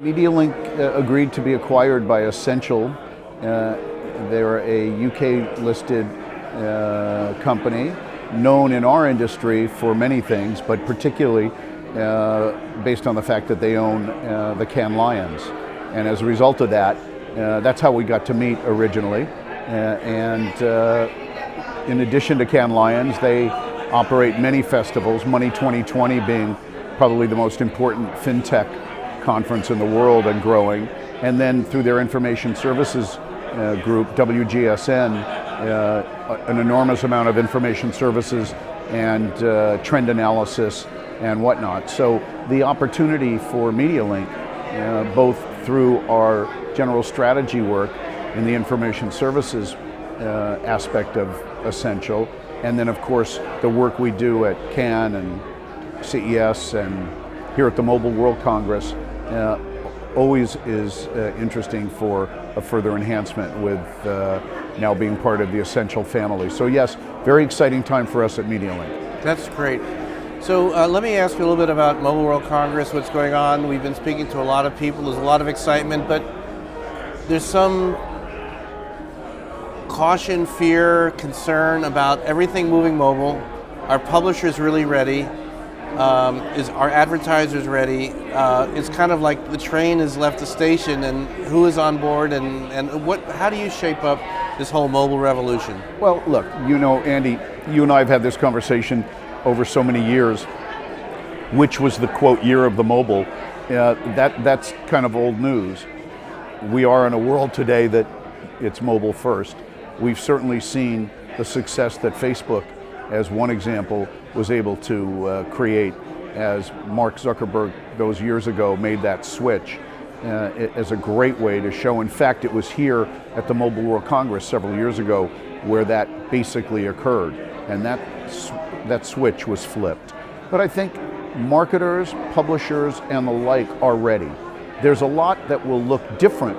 MediaLink agreed to be acquired by Ascential. They're a UK-listed company known in our industry for many things, but particularly based on the fact that they own the Cannes Lions. And as a result of that, that's how we got to meet originally. In addition to Cannes Lions, they operate many festivals, Money 2020 being probably the most important fintech conference in the world and growing. And then through their information services group, WGSN, an enormous amount of information services and trend analysis and whatnot. So the opportunity for MediaLink, both through our general strategy work in the information services aspect of Ascential, and then of course the work we do at Cannes and CES and here at the Mobile World Congress, always is interesting for a further enhancement with now being part of the Ascential family. So yes, very exciting time for us at MediaLink. That's great. So let me ask you a little bit about Mobile World Congress, what's going on. We've been speaking to a lot of people, there's a lot of excitement, but there's some caution, fear, concern about everything moving mobile. Our publishers really ready? Is our advertisers ready? It's kind of like the train has left the station, and who is on board, and how do you shape up this whole mobile revolution? Well, look, you know, Andy, you and I have had this conversation over so many years. Which was the quote year of the mobile? That's kind of old news. We are in a world today that it's mobile first. We've certainly seen the success that Facebook, as one example, was able to create as Mark Zuckerberg those years ago made that switch as a great way to show. In fact, it was here at the Mobile World Congress several years ago where that basically occurred, and that switch was flipped. But I think marketers, publishers, and the like are ready. There's a lot that will look different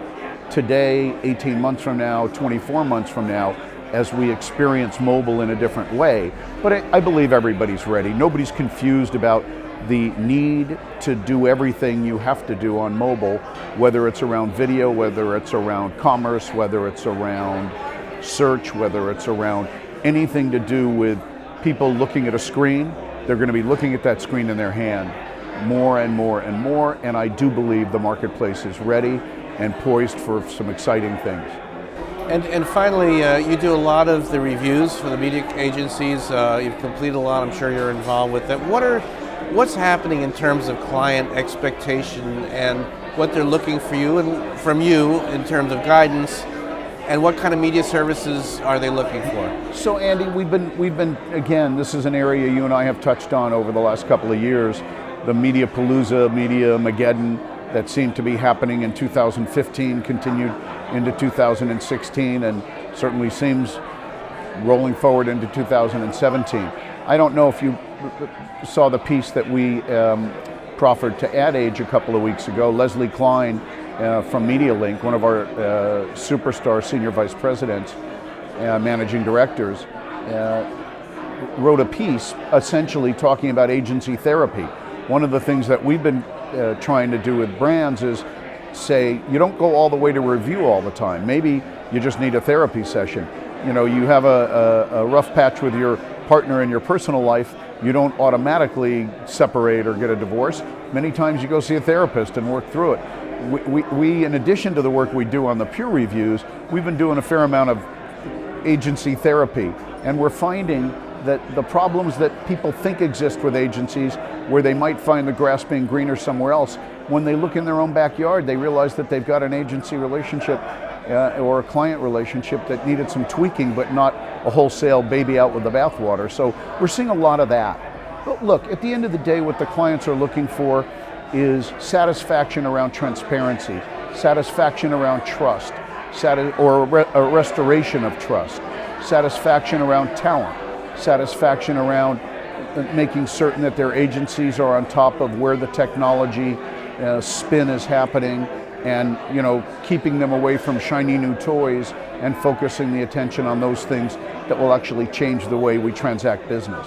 today, 18 months from now, 24 months from now, as we experience mobile in a different way. But I believe everybody's ready. Nobody's confused about the need to do everything you have to do on mobile, whether it's around video, whether it's around commerce, whether it's around search, whether it's around anything to do with people looking at a screen. They're going to be looking at that screen in their hand more and more and more, and I do believe the marketplace is ready and poised for some exciting things. And finally, you do a lot of the reviews for the media agencies. You've completed a lot. I'm sure you're involved with that. What's happening in terms of client expectation and what they're looking for you and from you in terms of guidance, and what kind of media services are they looking for? So Andy, we've been again, this is an area you and I have touched on over the last couple of years, the MediaPalooza, Media-mageddon that seemed to be happening in 2015 continued into 2016 and certainly seems rolling forward into 2017. I don't know if you saw the piece that we proffered to Ad Age a couple of weeks ago. Leslie Klein from MediaLink, one of our superstar senior vice presidents, managing directors, wrote a piece essentially talking about agency therapy. One of the things that we've been trying to do with brands is say, you don't go all the way to review all the time. Maybe you just need a therapy session. You know, you have a rough patch with your partner in your personal life, you don't automatically separate or get a divorce. Many times you go see a therapist and work through it. We, in addition to the work we do on the peer reviews, we've been doing a fair amount of agency therapy, and we're finding that the problems that people think exist with agencies, where they might find the grass being greener somewhere else, when they look in their own backyard, they realize that they've got an agency relationship or a client relationship that needed some tweaking, but not a wholesale baby out with the bathwater. So we're seeing a lot of that. But look, at the end of the day, what the clients are looking for is satisfaction around transparency, satisfaction around trust, or a restoration of trust, satisfaction around talent, satisfaction around making certain that their agencies are on top of where the technology spin is happening, and keeping them away from shiny new toys and focusing the attention on those things that will actually change the way we transact business.